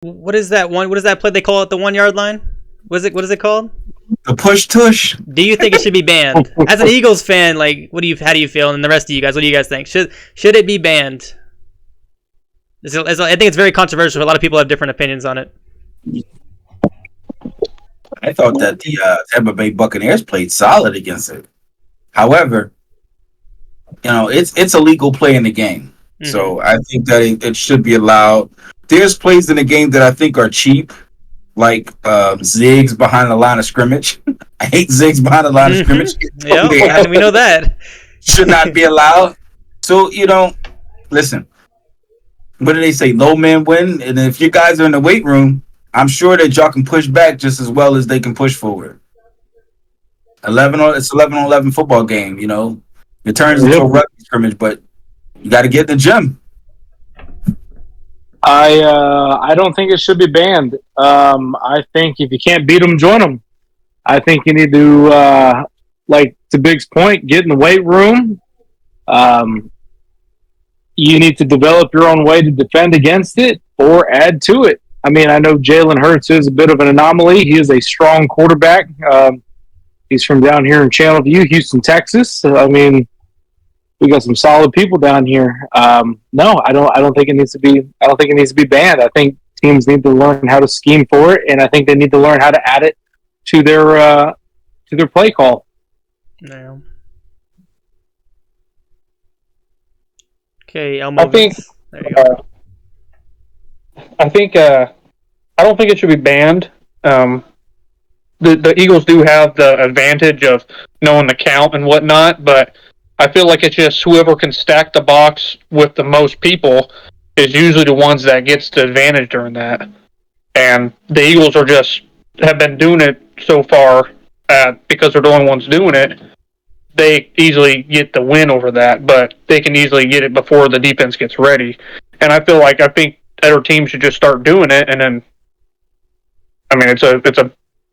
What is that one? What is that play they call it? The 1 yard line? What is it called? The push tush. Do you think it should be banned? As an Eagles fan, like, how do you feel? And the rest of you guys, what do you guys think? Should it be banned? I think it's very controversial. A lot of people have different opinions on it. I thought that the Tampa Bay Buccaneers played solid against it. However, it's a legal play in the game. Mm-hmm. So I think that it should be allowed. There's plays in the game that I think are cheap, like zigs behind the line of scrimmage. I hate zigs behind the line of scrimmage. Yeah, we know that. Should not be allowed. So, listen, what do they say? Low men win. And if you guys are in the weight room, I'm sure that y'all can push back just as well as they can push forward. It's 11 on 11 football game, It turns into a rugby scrimmage, but you got to get in the gym. I don't think it should be banned. I think if you can't beat them, join them. I think you need to, like to Big's point, get in the weight room. You need to develop your own way to defend against it or add to it. I mean, I know Jalen Hurts is a bit of an anomaly. He is a strong quarterback. He's from down here in Channelview, Houston, Texas. So, I mean, we got some solid people down here. No, I don't think it needs to be. I don't think it needs to be banned. I think teams need to learn how to scheme for it, and I think they need to learn how to add it to their play call. Yeah. Okay, Elmo. I think. There you go. I don't think it should be banned. The Eagles do have the advantage of knowing the count and whatnot, but I feel like it's just whoever can stack the box with the most people is usually the ones that gets the advantage during that. And the Eagles have been doing it so far because they're the only ones doing it. They easily get the win over that, but they can easily get it before the defense gets ready. And I think other teams should just start doing it, and then, I mean, it's a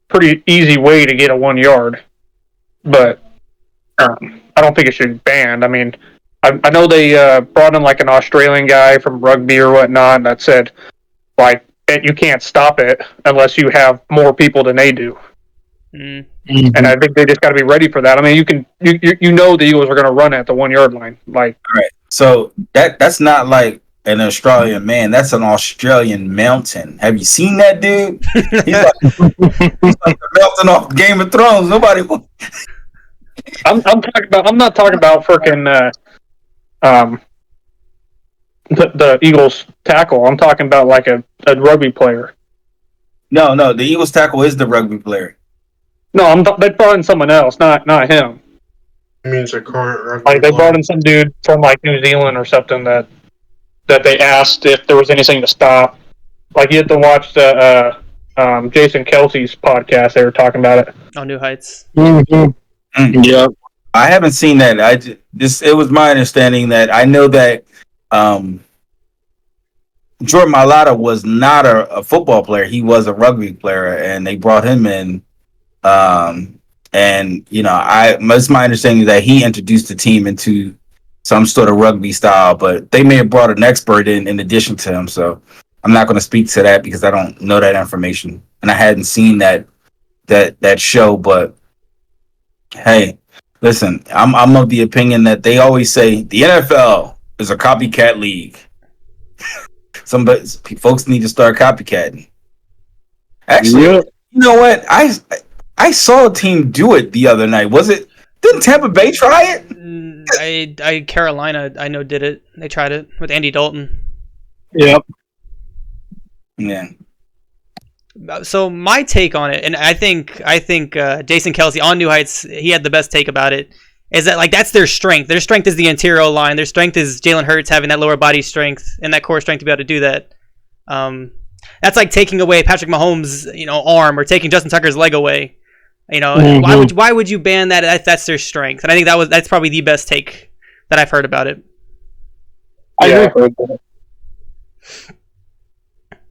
pretty easy way to get a 1 yard, but I don't think it should be banned. I mean, I know they brought in like an Australian guy from rugby or whatnot that said, like, you can't stop it unless you have more people than they do. Mm-hmm. And I think they just got to be ready for that. I mean, you know the Eagles are going to run at the 1 yard line. Like, right. So that's not like an Australian man. That's an Australian mountain. Have you seen that dude? He's like melting off Game of Thrones. Nobody. I'm not talking about freaking the Eagles tackle. I'm talking about like a rugby player. No, the Eagles tackle is the rugby player. No, they brought in someone else, not him. It means a current rugby like they player. brought in some dude from like New Zealand or something that they asked if there was anything to stop. Like you have to watch the Jason Kelsey's podcast. They were talking about it on New Heights. Mm-hmm. Yeah, I haven't seen that. It was my understanding that I know that Jordan Mailata was not a football player. He was a rugby player, and they brought him in. And it's my understanding that he introduced the team into some sort of rugby style, but they may have brought an expert in addition to him. So I'm not going to speak to that because I don't know that information, and I hadn't seen that show. But hey, listen, I'm of the opinion that they always say the NFL is a copycat league. Folks need to start copycatting. Actually, You know what? I saw a team do it the other night. Didn't Tampa Bay try it? Carolina, I know, did it. They tried it with Andy Dalton. Yep. Yeah. So my take on it, and I think Jason Kelsey on New Heights, he had the best take about it, is that like that's their strength. Their strength is the interior line. Their strength is Jalen Hurts having that lower body strength and that core strength to be able to do that. That's like taking away Patrick Mahomes' arm or taking Justin Tucker's leg away. Mm-hmm. Why would you ban that if that's their strength? And I think that's probably the best take that I've heard about it. I agree.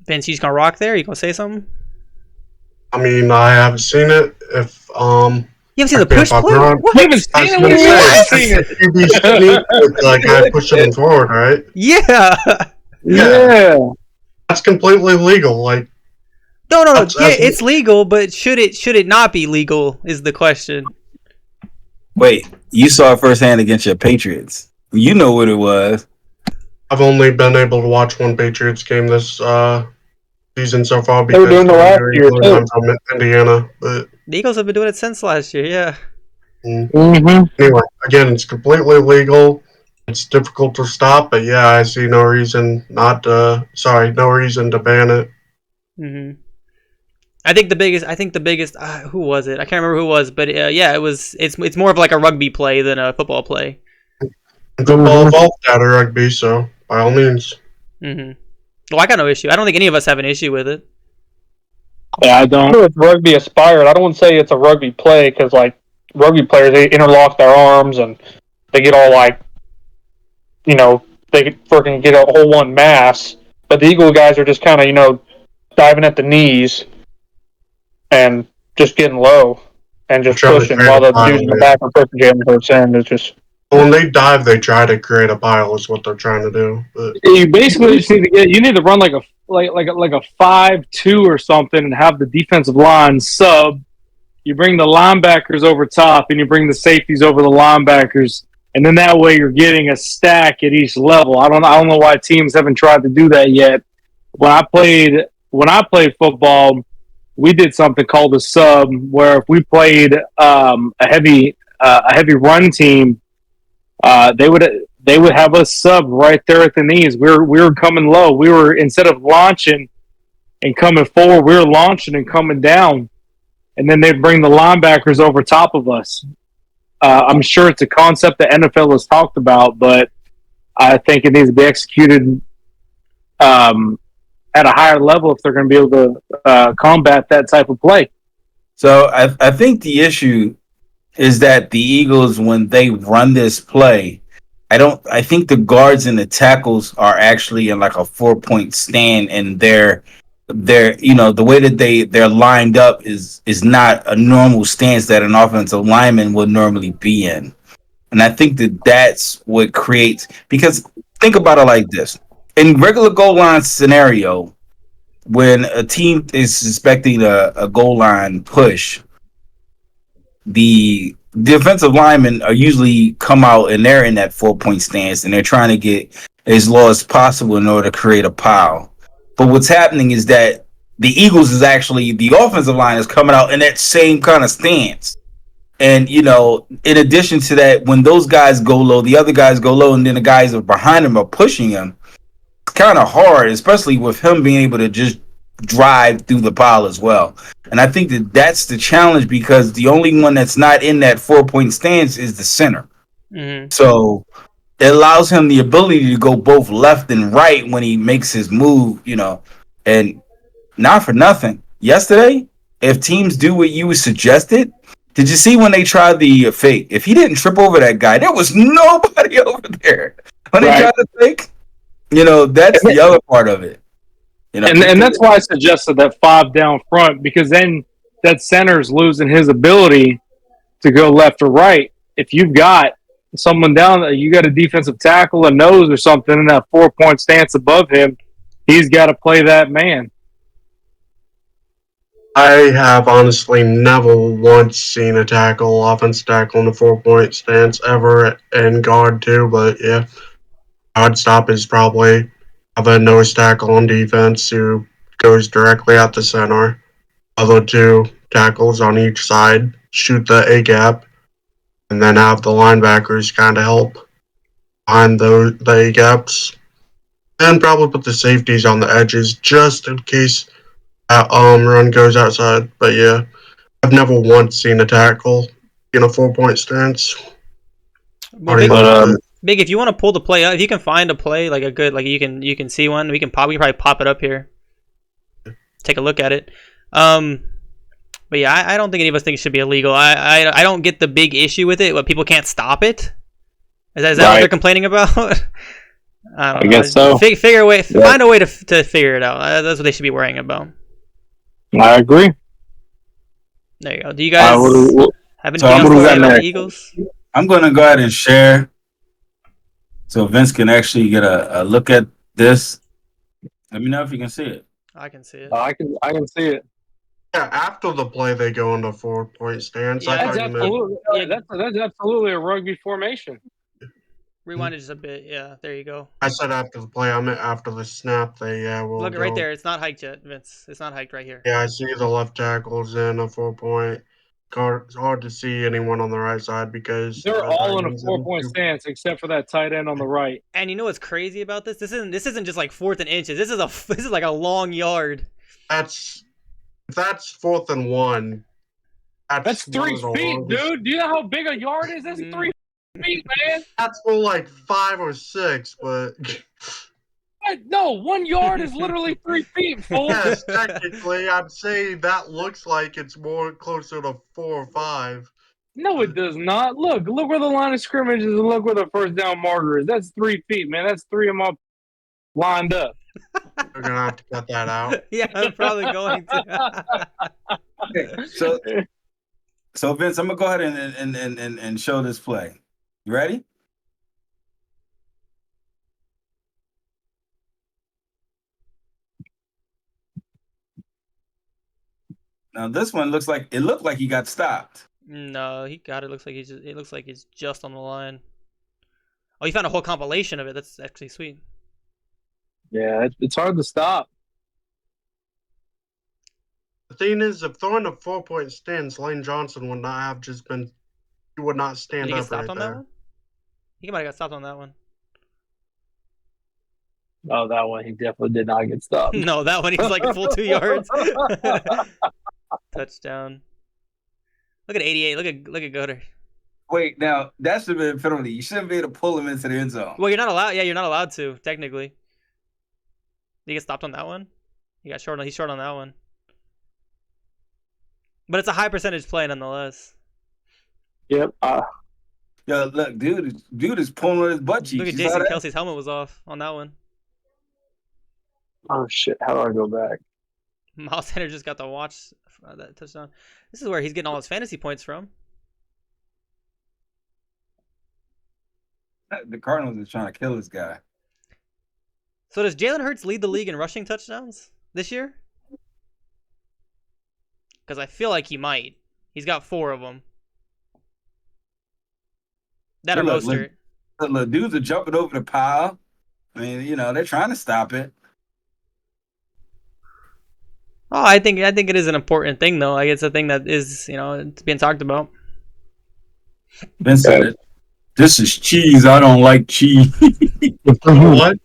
Vince, you just gonna rock there? You gonna say something? I mean, I haven't seen it. If you haven't seen the push play? You haven't seen it? You'd be sneaky with the guy pushing him forward, right? Yeah. Yeah. That's completely legal. Like, No. that's, Yeah, that's it's legal, but should it not be legal? Is the question. Wait, you saw it firsthand against your Patriots. You know what it was. I've only been able to watch one Patriots game this season so far They were because doing the they're in last New year England. too. I'm from Indiana, but The Eagles have been doing it since last year. Yeah. Mm-hmm. anyway, again, it's completely legal. It's difficult to stop, but yeah, I see no reason not to. Sorry, no reason to ban it. hmm I think the biggest. Who was it? I can't remember who it was, but yeah, it was. It's more of like a rugby play than a football play. And football evolved out of rugby, so by all means. hmm Well, I got no issue. I don't think any of us have an issue with it. Yeah, I I don't. know it's rugby aspired. I don't want to say it's a rugby play because like rugby players they interlock their arms and they get all like they freaking get a whole one mass. But the Eagle guys are just kind of diving at the knees and just getting low and I'm just trying to pushing create while a the pile, dudes in the man. back are pushing Jalen Hurts in. It's just When they dive, they try to create a pile, is what they're trying to do. But You basically just need to run like a 5-2 or something and have the defensive line sub. You bring the linebackers over top and you bring the safeties over the linebackers, and then that way you're getting a stack at each level. I don't know why teams haven't tried to do that yet. When I played football, we did something called a sub, where if we played a heavy run team, they would have us sub right there at the knees. We were coming low. We were, instead of launching and coming forward, we were launching and coming down, and then they'd bring the linebackers over top of us. I'm sure it's a concept that NFL has talked about, but I think it needs to be executed at a higher level if they're going to be able to combat that type of play. So I think the issue is that the Eagles, when they run this play, I think the guards and the tackles are actually in like a 4-point stand, and they're the way that they're lined up is not a normal stance that an offensive lineman would normally be in. And I think that that's what creates, because think about it like this. In regular goal line scenario, when a team is suspecting a goal line push, the defensive linemen are usually come out and they're in that 4-point stance and they're trying to get as low as possible in order to create a pile. But what's happening is that the Eagles is actually, the offensive line is coming out in that same kind of stance. And, in addition to that, when those guys go low, the other guys go low, and then the guys behind them are pushing him. It's kind of hard, especially with him being able to just drive through the pile as well. And I think that that's the challenge, because the only one that's not in that 4-point stance is the center. Mm-hmm. So it allows him the ability to go both left and right when he makes his move, and not for nothing. Yesterday, if teams do what you suggested, did you see when they tried the fake? If he didn't trip over that guy, there was nobody over there. When they tried to fake, that's the other part of it. And that's why I suggested that 5 down front, because then that center's losing his ability to go left or right. If you've got someone down, you got a defensive tackle, a nose or something in that 4-point stance above him, he's got to play that man. I have honestly never once seen a offense tackle in a 4-point stance ever in guard too, but yeah. Guard stop is probably have a nose tackle on defense who goes directly at the center. Other two tackles on each side shoot the A gap, and then have the linebackers kind of help behind the A gaps. And probably put the safeties on the edges just in case that run goes outside. But yeah, I've never once seen a tackle in a 4-point stance. Well, Big, if you want to pull the play up, if you can find a play like a good, like you can see one, we can probably pop it up here. Take a look at it. But yeah, I don't think any of us think it should be illegal. I don't get the big issue with it. But people can't stop it. Is that what they're complaining about? I don't know. Guess so. Figure a way. Yeah. Find a way to figure it out. That's what they should be worrying about. I agree. There you go. Do you guys have anything else to say about the Eagles? I'm going to go ahead and share so Vince can actually get a look at this. Let me know if you can see it. I can see it. I can see it. Yeah, after the play, they go into 4-point stance. I Yeah, That's thought you meant absolutely Yeah. that's absolutely a rugby formation. Rewind it just a bit. Yeah, there you go. I said after the play. I meant after the snap. They will Look go. right there. It's not hiked yet, Vince. It's not hiked right here. Yeah, I see the left tackles in a 4-point. It's hard to see anyone on the right side because They're the all in a Titans 4-point and- stance except for that tight end on the right. And you know what's crazy about this? This isn't just like 4th and inches. This is like a long yard. That's if that's 4th and 1. That's 3 one of the feet, longest- dude. Do you know how big a yard is? That's 3 feet, man. That's more like 5 or 6, but No, 1 yard is literally 3 feet, fool. yes, technically, I'd say that looks like it's more closer to 4 or 5. No, it does not. Look where the line of scrimmage is and look where the first down marker is. That's 3 feet, man. That's 3 of them up lined up. We're gonna have to cut that out. Yeah, I'm probably going to. Okay, so Vince, I'm gonna go ahead and show this play. You ready? Now this one looks like he got stopped. No, he got it. It looks like he's just on the line. Oh, you found a whole compilation of it. That's actually sweet. Yeah, it's hard to stop. The thing is, if throwing a 4-point stance, Lane Johnson would not have just been. He would not Did stand he get up stopped right on there. that one? He might have got stopped on that one. Oh, that one he definitely did not get stopped. No, that one he's like a full 2 yards. Touchdown. Look at 88. Look at Goder. Wait, now that should have been a penalty. You shouldn't be able to pull him into the end zone. Well, you're not allowed. Yeah, you're not allowed to technically. Did he get stopped on that one? He's short on that one. But it's a high percentage play nonetheless. Yep. Yo, look, dude is pulling on his butt cheeks. Look at You saw Jason that? Kelsey's helmet was off on that one. Oh shit! How do I go back? Miles Sanders just got to watch that touchdown. This is where he's getting all his fantasy points from. The Cardinals are trying to kill this guy. So does Jalen Hurts lead the league in rushing touchdowns this year? Because I feel like he might. He's got 4 of them. That or Look, Mostert. Look, dudes are jumping over the pile. I mean, they're trying to stop it. Oh, I think it is an important thing though. Like it's a thing that is, it's being talked about. Vince said it. This is cheese. I don't like cheese. What?